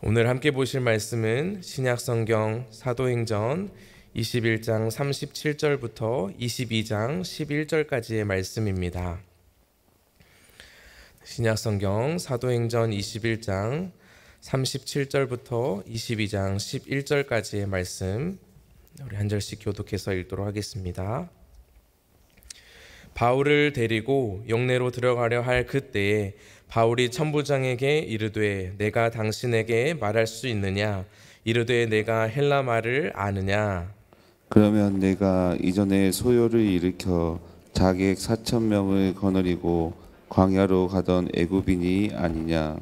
오늘 함께 보실 말씀은 신약성경 사도행전 21장 37절부터 22장 11절까지의 말씀입니다. 신약성경 사도행전 21장 37절부터 22장 11절까지의 말씀, 우리 한 절씩 교독해서 읽도록 하겠습니다. 바울을 데리고 영내로 들어가려 할 그때에 바울이 천부장에게 이르되 내가 당신에게 말할 수 있느냐? 이르되 내가 헬라 말을 아느냐? 그러면 내가 이전에 소요를 일으켜 자객 4,000명을 거느리고 광야로 가던 애굽인이 아니냐?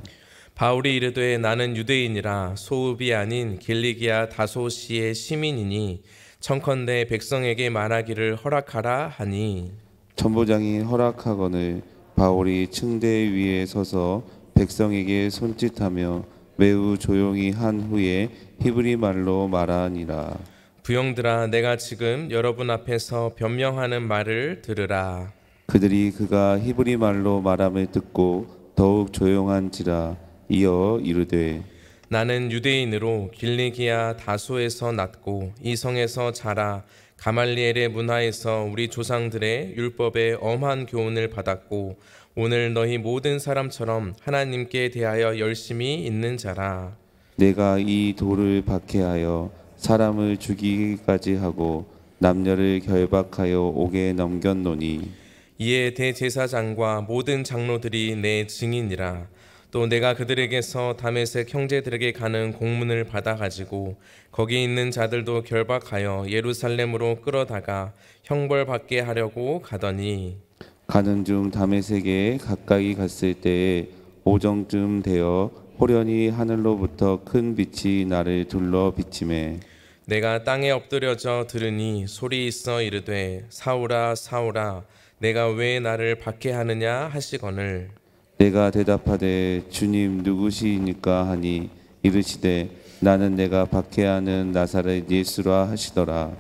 바울이 이르되 나는 유대인이라 소읍이 아닌 길리기아 다소시의 시민이니 청컨대 백성에게 말하기를 허락하라 하니, 천부장이 허락하거늘 바울이 층대 위에 서서 백성에게 손짓하며 매우 조용히 한 후에 히브리 말로 말하니라. 부형들아, 내가 지금 여러분 앞에서 변명하는 말을 들으라. 그들이 그가 히브리 말로 말함을 듣고 더욱 조용한지라. 이어 이르되 나는 유대인으로 길리기아 다소에서 났고 이 성에서 자라 가말리엘의 문화에서 우리 조상들의 율법에 엄한 교훈을 받았고 오늘 너희 모든 사람처럼 하나님께 대하여 열심히 있는 자라. 내가 이 돌을 박해하여 사람을 죽이기까지 하고 남녀를 결박하여 옥에 넘겼노니 이에 대제사장과 모든 장로들이 내 증인이라. 또 내가 그들에게서 다메섹 형제들에게 가는 공문을 받아가지고 거기 있는 자들도 결박하여 예루살렘으로 끌어다가 형벌받게 하려고 가더니, 가는 중 다메섹에 가까이 갔을 때에 오정쯤 되어 호련히 하늘로부터 큰 빛이 나를 둘러 비치매 내가 땅에 엎드려져 들으니 소리 있어 이르되 사울아 사울아 내가 왜 나를 박해하느냐 하시거늘, 내가 대답하되 주님 누구시니까 하니 이르시되 나는 내가 박해하는 나사렛 예수라 하시더라.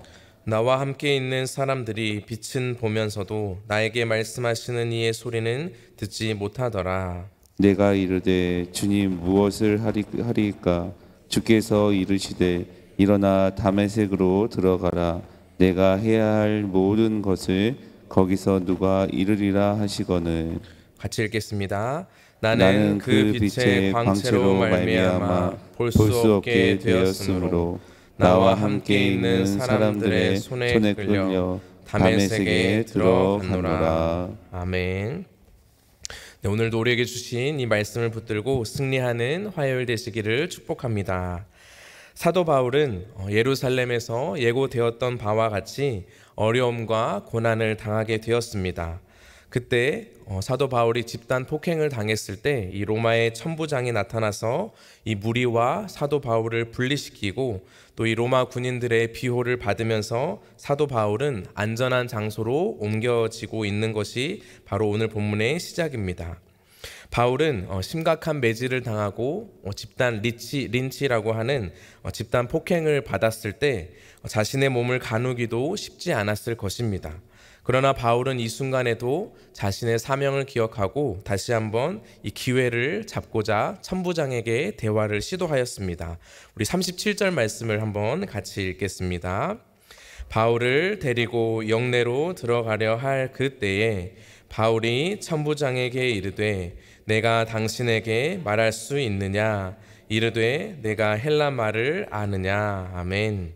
나와 함께 있는 사람들이 빛은 보면서도 나에게 말씀하시는 이의 소리는 듣지 못하더라. 내가 이르되 주님 무엇을 하리까? 주께서 이르시되 일어나 다메섹으로 들어가라. 내가 해야 할 모든 것을 거기서 누가 이르리라 하시거늘. 같이 읽겠습니다. 나는 그 빛의 광채로 말미암아 볼 수 없게 되었으므로 나와 함께 있는 사람들의 손에 끌려 다메섹에 들어갔노라. 아멘. 네, 오늘도 우리에게 주신 이 말씀을 붙들고 승리하는 화요일 되시기를 축복합니다. 사도 바울은 예루살렘에서 예고되었던 바와 같이 어려움과 고난을 당하게 되었습니다. 그때 사도 바울이 집단 폭행을 당했을 때 이 로마의 천부장이 나타나서 이 무리와 사도 바울을 분리시키고 또 이 로마 군인들의 비호를 받으면서 사도 바울은 안전한 장소로 옮겨지고 있는 것이 바로 오늘 본문의 시작입니다. 바울은 심각한 매질을 당하고 집단 린치라고 하는 집단 폭행을 받았을 때 자신의 몸을 가누기도 쉽지 않았을 것입니다. 그러나 바울은 이 순간에도 자신의 사명을 기억하고 다시 한번 이 기회를 잡고자 천부장에게 대화를 시도하였습니다. 우리 37절 말씀을 한번 같이 읽겠습니다. 바울을 데리고 영내로 들어가려 할 그때에 바울이 천부장에게 이르되 내가 당신에게 말할 수 있느냐? 이르되 내가 헬라 말을 아느냐? 아멘.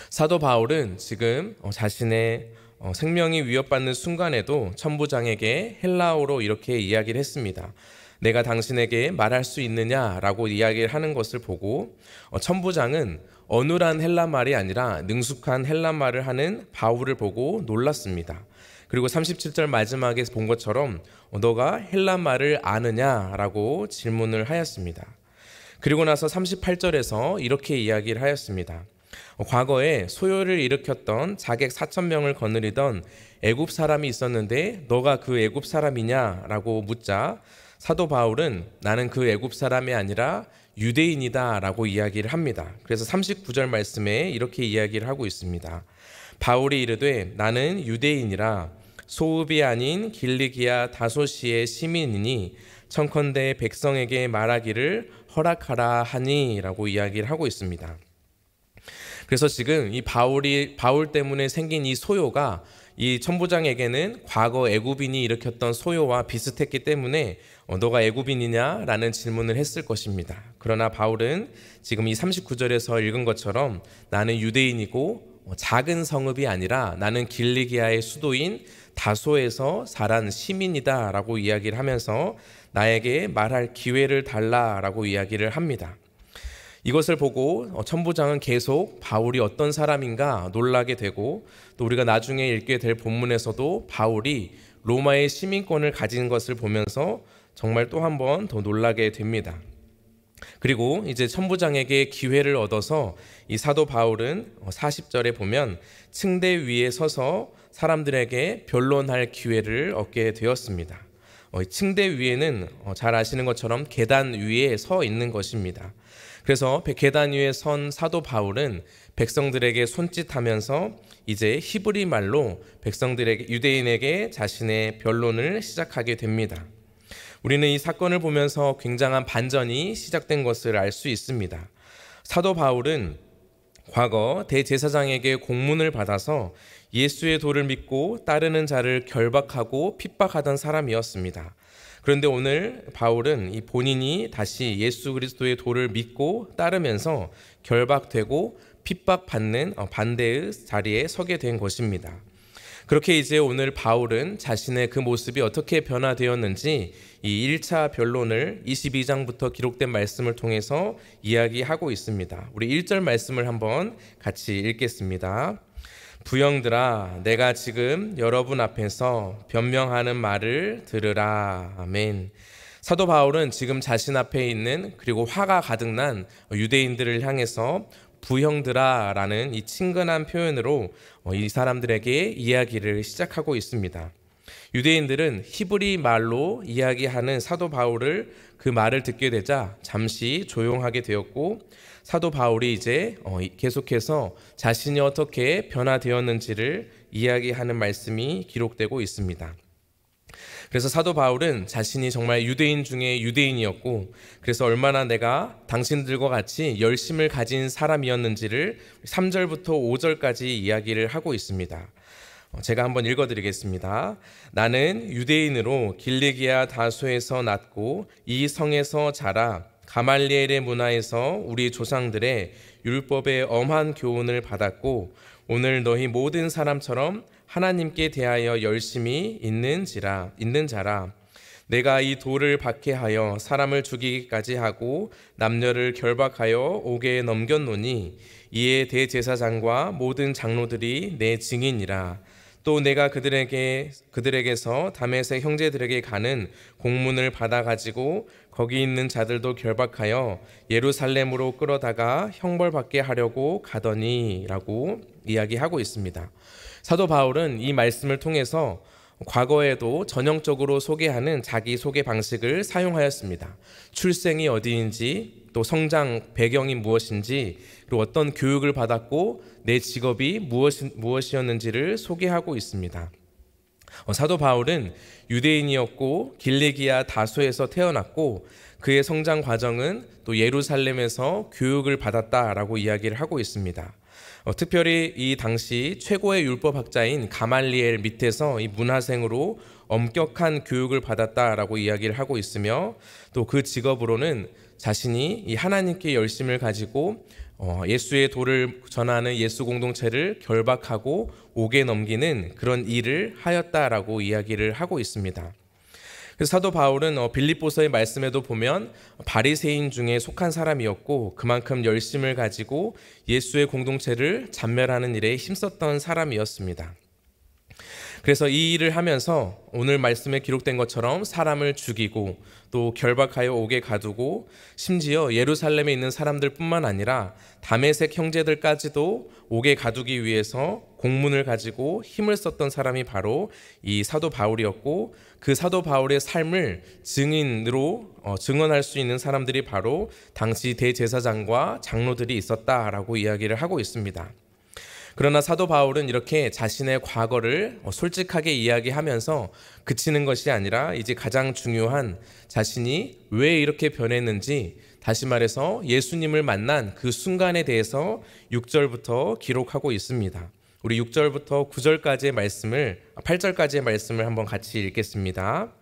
사도 바울은 지금 자신의 생명이 위협받는 순간에도 천부장에게 헬라어로 이렇게 이야기를 했습니다. 내가 당신에게 말할 수 있느냐라고 이야기를 하는 것을 보고 천부장은 어눌한 헬라 말이 아니라 능숙한 헬라 말을 하는 바울을 보고 놀랐습니다. 그리고 37절 마지막에 본 것처럼 너가 헬라 말을 아느냐라고 질문을 하였습니다. 그리고 나서 38절에서 이렇게 이야기를 하였습니다. 과거에 소요를 일으켰던 자객 4,000명을 거느리던 애굽 사람이 있었는데 너가 그 애굽 사람이냐라고 묻자 사도 바울은 나는 그 애굽 사람이 아니라 유대인이다 라고 이야기를 합니다. 그래서 39절 말씀에 이렇게 이야기를 하고 있습니다. 바울이 이르되 나는 유대인이라 소읍이 아닌 길리기아 다소시의 시민이니 청컨대 백성에게 말하기를 허락하라 하니라고 이야기를 하고 있습니다. 그래서 지금 이 바울 때문에 생긴 이 소요가 이 천부장에게는 과거 애굽인이 일으켰던 소요와 비슷했기 때문에 너가 애굽인이냐? 라는 질문을 했을 것입니다. 그러나 바울은 지금 이 39절에서 읽은 것처럼 나는 유대인이고 작은 성읍이 아니라 나는 길리기아의 수도인 다소에서 자란 시민이다 라고 이야기를 하면서 나에게 말할 기회를 달라라고 이야기를 합니다. 이것을 보고 천부장은 계속 바울이 어떤 사람인가 놀라게 되고, 또 우리가 나중에 읽게 될 본문에서도 바울이 로마의 시민권을 가진 것을 보면서 정말 또 한 번 더 놀라게 됩니다. 그리고 이제 천부장에게 기회를 얻어서 이 사도 바울은 40절에 보면 층대 위에 서서 사람들에게 변론할 기회를 얻게 되었습니다. 층대 위에는 잘 아시는 것처럼 계단 위에 서 있는 것입니다. 그래서 계단 위에 선 사도 바울은 백성들에게 손짓하면서 이제 히브리 말로 백성들에게, 유대인에게 자신의 변론을 시작하게 됩니다. 우리는 이 사건을 보면서 굉장한 반전이 시작된 것을 알 수 있습니다. 사도 바울은 과거 대제사장에게 공문을 받아서 예수의 도를 믿고 따르는 자를 결박하고 핍박하던 사람이었습니다. 그런데 오늘 바울은 이 본인이 다시 예수 그리스도의 도를 믿고 따르면서 결박되고 핍박받는 반대의 자리에 서게 된 것입니다. 그렇게 이제 오늘 바울은 자신의 그 모습이 어떻게 변화되었는지 이 1차 변론을 22장부터 기록된 말씀을 통해서 이야기하고 있습니다. 우리 1절 말씀을 한번 같이 읽겠습니다. 부형들아, 내가 지금 여러분 앞에서 변명하는 말을 들으라. 아멘. 사도 바울은 지금 자신 앞에 있는, 그리고 화가 가득난 유대인들을 향해서 부형들아 라는 이 친근한 표현으로 이 사람들에게 이야기를 시작하고 있습니다. 유대인들은 히브리 말로 이야기하는 사도 바울을 그 말을 듣게 되자 잠시 조용하게 되었고, 사도 바울이 이제 계속해서 자신이 어떻게 변화되었는지를 이야기하는 말씀이 기록되고 있습니다. 그래서 사도 바울은 자신이 정말 유대인 중에 유대인이었고, 그래서 얼마나 내가 당신들과 같이 열심을 가진 사람이었는지를 3절부터 5절까지 이야기를 하고 있습니다. 제가 한번 읽어드리겠습니다. 나는 유대인으로 길리기아 다소에서 났고 이 성에서 자라 가말리엘의 문화에서 우리 조상들의 율법의 엄한 교훈을 받았고 오늘 너희 모든 사람처럼 하나님께 대하여 열심히 있는 자라. 내가 이 돌을 박해하여 사람을 죽이기까지 하고 남녀를 결박하여 옥에 넘겼노니 이에 대제사장과 모든 장로들이 내 증인이라. 또 내가 그들에게서 다메섹 형제들에게 가는 공문을 받아가지고 거기 있는 자들도 결박하여 예루살렘으로 끌어다가 형벌받게 하려고 가더니 라고 이야기하고 있습니다. 사도 바울은 이 말씀을 통해서 과거에도 전형적으로 소개하는 자기 소개 방식을 사용하였습니다. 출생이 어디인지, 또 성장 배경이 무엇인지, 그리고 어떤 교육을 받았고 내 직업이 무엇이었는지를 소개하고 있습니다. 사도 바울은 유대인이었고 길리기아 다소에서 태어났고 그의 성장 과정은 또 예루살렘에서 교육을 받았다라고 이야기를 하고 있습니다. 특별히 이 당시 최고의 율법학자인 가말리엘 밑에서 이 문화생으로 엄격한 교육을 받았다라고 이야기를 하고 있으며, 또 그 직업으로는 자신이 이 하나님께 열심을 가지고 예수의 도를 전하는 예수 공동체를 결박하고 옥에 넘기는 그런 일을 하였다라고 이야기를 하고 있습니다. 그래서 사도 바울은 빌립보서의 말씀에도 보면 바리새인 중에 속한 사람이었고 그만큼 열심을 가지고 예수의 공동체를 잔멸하는 일에 힘썼던 사람이었습니다. 그래서 이 일을 하면서 오늘 말씀에 기록된 것처럼 사람을 죽이고 또 결박하여 옥에 가두고 심지어 예루살렘에 있는 사람들뿐만 아니라 다메섹 형제들까지도 옥에 가두기 위해서 공문을 가지고 힘을 썼던 사람이 바로 이 사도 바울이었고, 그 사도 바울의 삶을 증인으로 증언할 수 있는 사람들이 바로 당시 대제사장과 장로들이 있었다라고 이야기를 하고 있습니다. 그러나 사도 바울은 이렇게 자신의 과거를 솔직하게 이야기하면서 그치는 것이 아니라 이제 가장 중요한 자신이 왜 이렇게 변했는지, 다시 말해서 예수님을 만난 그 순간에 대해서 6절부터 기록하고 있습니다. 우리 6절부터 9절까지의 말씀을 8절까지의 말씀을 한번 같이 읽겠습니다.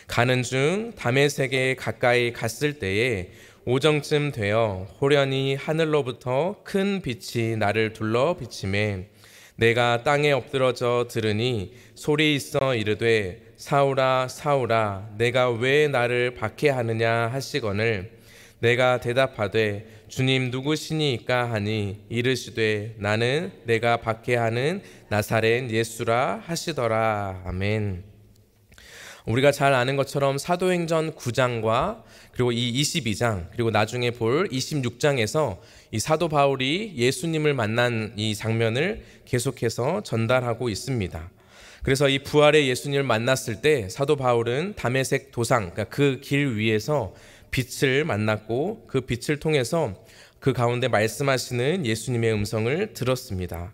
가는 중 다메섹에 가까이 갔을 때에 오정쯤 되어 호련히 하늘로부터 큰 빛이 나를 둘러 비치매 내가 땅에 엎드러져 들으니 소리 있어 이르되 사울아 사울아 내가 왜 나를 박해하느냐 하시거늘 내가 대답하되 주님 누구시니이까 하니 이르시되 나는 내가 박해하는 나사렛 예수라 하시더라. 아멘. 우리가 잘 아는 것처럼 사도행전 9장과 그리고 이 22장 그리고 나중에 볼 26장에서 이 사도 바울이 예수님을 만난 이 장면을 계속해서 전달하고 있습니다. 그래서 이 부활의 예수님을 만났을 때 사도 바울은 다메섹 도상, 그러니까 그 길 위에서 빛을 만났고 그 빛을 통해서 그 가운데 말씀하시는 예수님의 음성을 들었습니다.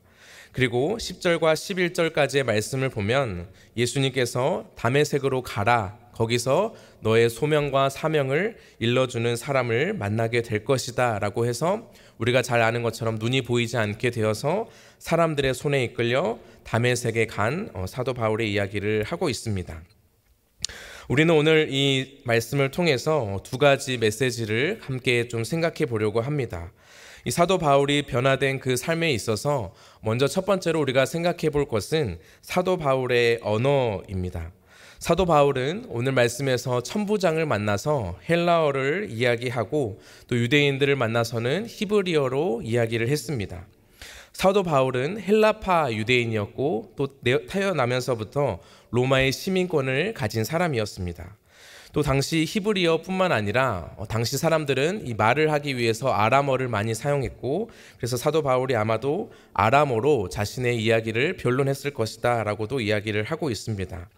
그리고 10절과 11절까지의 말씀을 보면 예수님께서 다메섹으로 가라, 거기서 너의 소명과 사명을 일러주는 사람을 만나게 될 것이다 라고 해서 우리가 잘 아는 것처럼 눈이 보이지 않게 되어서 사람들의 손에 이끌려 다메섹에 간 사도 바울의 이야기를 하고 있습니다. 우리는 오늘 이 말씀을 통해서 두 가지 메시지를 함께 좀 생각해 보려고 합니다. 이 사도 바울이 변화된 그 삶에 있어서 먼저 첫 번째로 우리가 생각해 볼 것은 사도 바울의 언어입니다. 사도 바울은 오늘 말씀에서 천부장을 만나서 헬라어를 이야기하고 또 유대인들을 만나서는 히브리어로 이야기를 했습니다. 사도 바울은 헬라파 유대인이었고 또 태어나면서부터 로마의 시민권을 가진 사람이었습니다. 또 당시 히브리어뿐만 아니라 당시 사람들은 이 말을 하기 위해서 아람어를 많이 사용했고 그래서 사도 바울이 아마도 아람어로 자신의 이야기를 변론했을 것이다 라고도 이야기를 하고 있습니다.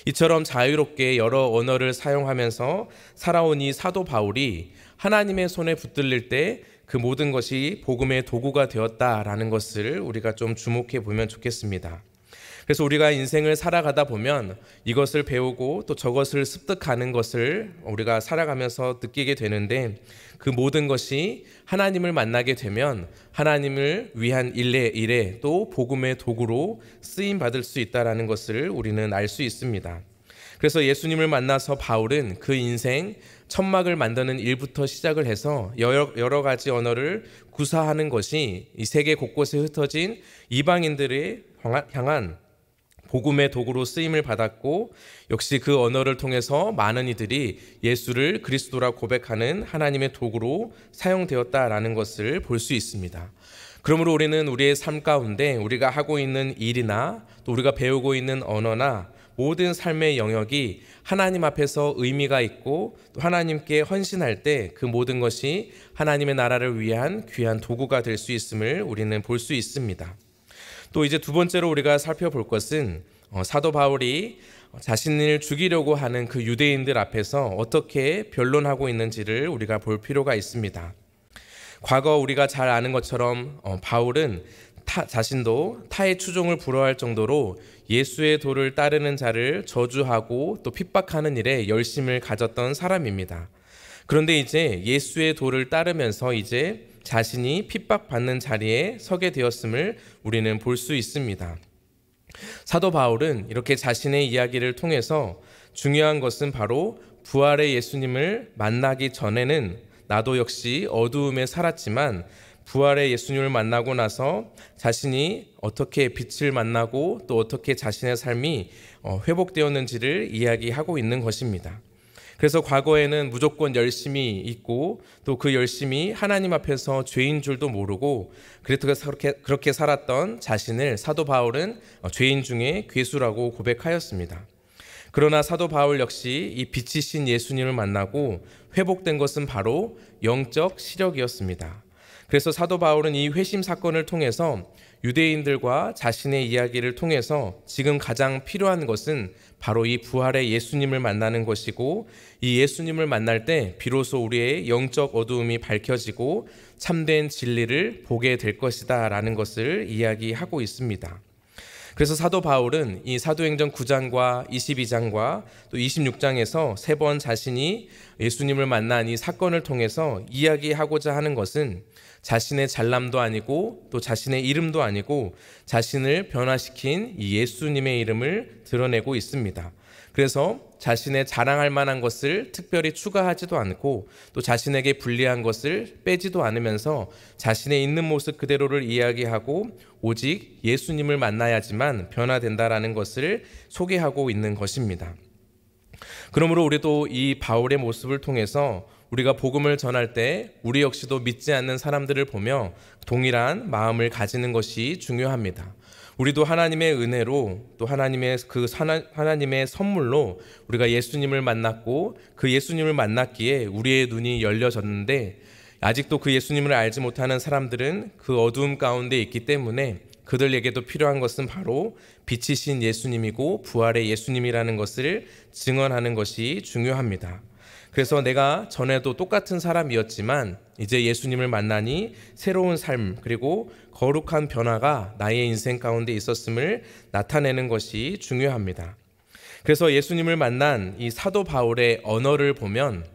이처럼 자유롭게 여러 언어를 사용하면서 살아온 이 사도 바울이 하나님의 손에 붙들릴 때 그 모든 것이 복음의 도구가 되었다라는 것을 우리가 좀 주목해 보면 좋겠습니다. 그래서 우리가 인생을 살아가다 보면 이것을 배우고 또 저것을 습득하는 것을 우리가 살아가면서 느끼게 되는데 그 모든 것이 하나님을 만나게 되면 하나님을 위한 일에 또 복음의 도구로 쓰임 받을 수 있다는 것을 우리는 알 수 있습니다. 그래서 예수님을 만나서 바울은 그 인생 천막을 만드는 일부터 시작을 해서 여러 가지 언어를 구사하는 것이 이 세계 곳곳에 흩어진 이방인들을 향한 복음의 도구로 쓰임을 받았고 역시 그 언어를 통해서 많은 이들이 예수를 그리스도라 고백하는 하나님의 도구로 사용되었다라는 것을 볼 수 있습니다. 그러므로 우리는 우리의 삶 가운데 우리가 하고 있는 일이나 또 우리가 배우고 있는 언어나 모든 삶의 영역이 하나님 앞에서 의미가 있고 또 하나님께 헌신할 때 그 모든 것이 하나님의 나라를 위한 귀한 도구가 될 수 있음을 우리는 볼 수 있습니다. 또 이제 두 번째로 우리가 살펴볼 것은 사도 바울이 자신을 죽이려고 하는 그 유대인들 앞에서 어떻게 변론하고 있는지를 우리가 볼 필요가 있습니다. 과거 우리가 잘 아는 것처럼 바울은 자신도 타의 추종을 부러워할 정도로 예수의 도를 따르는 자를 저주하고 또 핍박하는 일에 열심을 가졌던 사람입니다. 그런데 이제 예수의 도를 따르면서 이제 자신이 핍박받는 자리에 서게 되었음을 우리는 볼 수 있습니다. 사도 바울은 이렇게 자신의 이야기를 통해서 중요한 것은 바로 부활의 예수님을 만나기 전에는 나도 역시 어두움에 살았지만 부활의 예수님을 만나고 나서 자신이 어떻게 빛을 만나고 또 어떻게 자신의 삶이 회복되었는지를 이야기하고 있는 것입니다. 그래서 과거에는 무조건 열심히 있고 또 그 열심이 하나님 앞에서 죄인 줄도 모르고 그렇게 살았던 자신을 사도 바울은 죄인 중에 괴수라고 고백하였습니다. 그러나 사도 바울 역시 이 빛이신 예수님을 만나고 회복된 것은 바로 영적 시력이었습니다. 그래서 사도 바울은 이 회심 사건을 통해서 유대인들과 자신의 이야기를 통해서 지금 가장 필요한 것은 바로 이 부활의 예수님을 만나는 것이고 이 예수님을 만날 때 비로소 우리의 영적 어두움이 밝혀지고 참된 진리를 보게 될 것이다 라는 것을 이야기하고 있습니다. 그래서 사도 바울은 이 사도행전 9장과 22장과 또 26장에서 3번 자신이 예수님을 만난 이 사건을 통해서 이야기하고자 하는 것은 자신의 잘남도 아니고 또 자신의 이름도 아니고 자신을 변화시킨 이 예수님의 이름을 드러내고 있습니다. 그래서 자신의 자랑할 만한 것을 특별히 추가하지도 않고 또 자신에게 불리한 것을 빼지도 않으면서 자신의 있는 모습 그대로를 이야기하고 오직 예수님을 만나야지만 변화된다라는 것을 소개하고 있는 것입니다. 그러므로 우리도 이 바울의 모습을 통해서 우리가 복음을 전할 때 우리 역시도 믿지 않는 사람들을 보며 동일한 마음을 가지는 것이 중요합니다. 우리도 하나님의 은혜로 또 하나님의 선물로 우리가 예수님을 만났고 그 예수님을 만났기에 우리의 눈이 열려졌는데 아직도 그 예수님을 알지 못하는 사람들은 그 어두움 가운데 있기 때문에 그들에게도 필요한 것은 바로 빛이신 예수님이고 부활의 예수님이라는 것을 증언하는 것이 중요합니다. 그래서 내가 전에도 똑같은 사람이었지만 이제 예수님을 만나니 새로운 삶 그리고 거룩한 변화가 나의 인생 가운데 있었음을 나타내는 것이 중요합니다. 그래서 예수님을 만난 이 사도 바울의 언어를 보면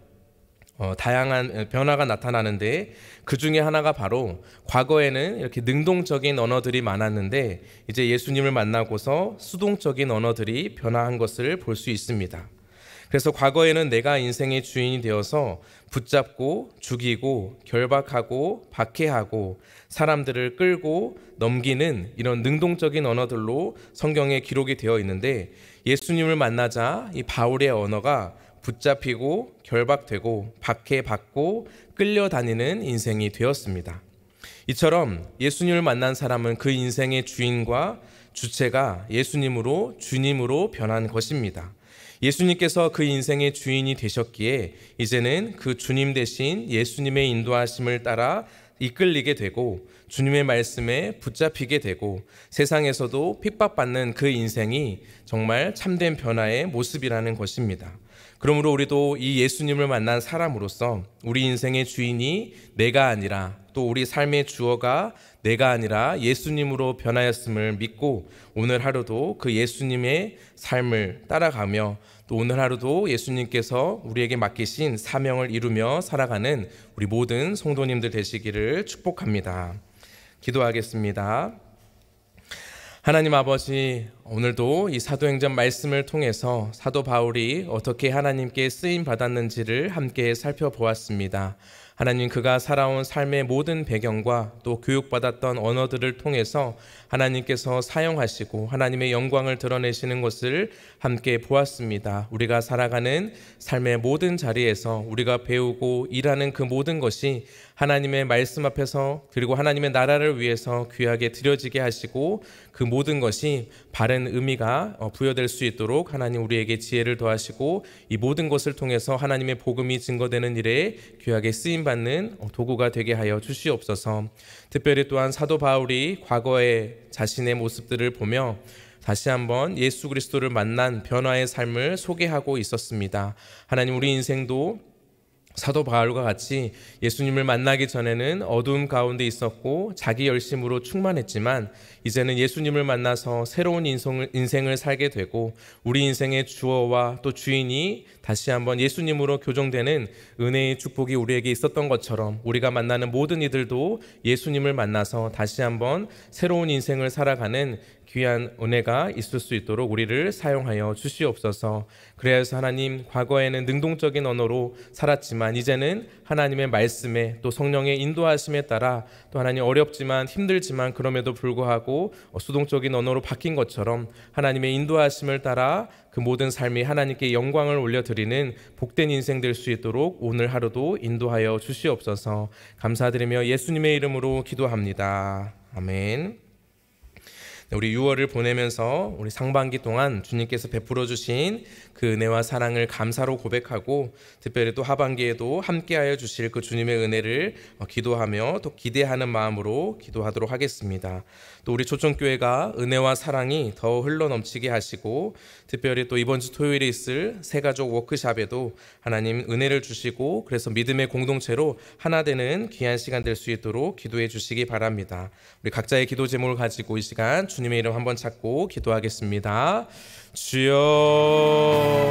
다양한 변화가 나타나는데 그 중에 하나가 바로 과거에는 이렇게 능동적인 언어들이 많았는데 이제 예수님을 만나고서 수동적인 언어들이 변화한 것을 볼 수 있습니다. 그래서 과거에는 내가 인생의 주인이 되어서 붙잡고 죽이고 결박하고 박해하고 사람들을 끌고 넘기는 이런 능동적인 언어들로 성경에 기록이 되어 있는데 예수님을 만나자 이 바울의 언어가 붙잡히고 결박되고 박해받고 끌려다니는 인생이 되었습니다. 이처럼 예수님을 만난 사람은 그 인생의 주인과 주체가 예수님으로 주님으로 변한 것입니다. 예수님께서 그 인생의 주인이 되셨기에 이제는 그 주님 대신 예수님의 인도하심을 따라 이끌리게 되고 주님의 말씀에 붙잡히게 되고 세상에서도 핍박받는 그 인생이 정말 참된 변화의 모습이라는 것입니다. 그러므로 우리도 이 예수님을 만난 사람으로서 우리 인생의 주인이 내가 아니라 또 우리 삶의 주어가 내가 아니라 예수님으로 변하였음을 믿고 오늘 하루도 그 예수님의 삶을 따라가며 또 오늘 하루도 예수님께서 우리에게 맡기신 사명을 이루며 살아가는 우리 모든 성도님들 되시기를 축복합니다. 기도하겠습니다. 하나님 아버지, 오늘도 이 사도행전 말씀을 통해서 사도 바울이 어떻게 하나님께 쓰임 받았는지를 함께 살펴보았습니다. 하나님, 그가 살아온 삶의 모든 배경과 또 교육받았던 언어들을 통해서 하나님께서 사용하시고 하나님의 영광을 드러내시는 것을 함께 보았습니다. 우리가 살아가는 삶의 모든 자리에서 우리가 배우고 일하는 그 모든 것이 하나님의 말씀 앞에서 그리고 하나님의 나라를 위해서 귀하게 드려지게 하시고 그 모든 것이 바른 의미가 부여될 수 있도록 하나님 우리에게 지혜를 더하시고 이 모든 것을 통해서 하나님의 복음이 증거되는 일에 귀하게 쓰임받는 도구가 되게 하여 주시옵소서. 특별히 또한 사도 바울이 과거의 자신의 모습들을 보며 다시 한번 예수 그리스도를 만난 변화의 삶을 소개하고 있었습니다. 하나님, 우리 인생도 사도 바울과 같이 예수님을 만나기 전에는 어두움 가운데 있었고 자기 열심으로 충만했지만 이제는 예수님을 만나서 새로운 인생을 살게 되고 우리 인생의 주어와 또 주인이 다시 한번 예수님으로 교정되는 은혜의 축복이 우리에게 있었던 것처럼 우리가 만나는 모든 이들도 예수님을 만나서 다시 한번 새로운 인생을 살아가는 귀한 은혜가 있을 수 있도록 우리를 사용하여 주시옵소서. 그래야 해서 하나님, 과거에는 능동적인 언어로 살았지만 이제는 하나님의 말씀에 또 성령의 인도하심에 따라 또 하나님 어렵지만 힘들지만 그럼에도 불구하고 수동적인 언어로 바뀐 것처럼 하나님의 인도하심을 따라 그 모든 삶이 하나님께 영광을 올려드리는 복된 인생 될 수 있도록 오늘 하루도 인도하여 주시옵소서. 감사드리며 예수님의 이름으로 기도합니다. 아멘. 우리 6월을 보내면서 우리 상반기 동안 주님께서 베풀어 주신 그 은혜와 사랑을 감사로 고백하고 특별히 또 하반기에도 함께하여 주실 그 주님의 은혜를 기도하며 또 기대하는 마음으로 기도하도록 하겠습니다. 또 우리 초청교회가 은혜와 사랑이 더 흘러넘치게 하시고 특별히 또 이번 주 토요일에 있을 새가족 워크샵에도 하나님 은혜를 주시고 그래서 믿음의 공동체로 하나 되는 귀한 시간 될 수 있도록 기도해 주시기 바랍니다. 우리 각자의 기도 제목을 가지고 이 시간 주님 주님의 이름 한번 찾고 기도하겠습니다. 주여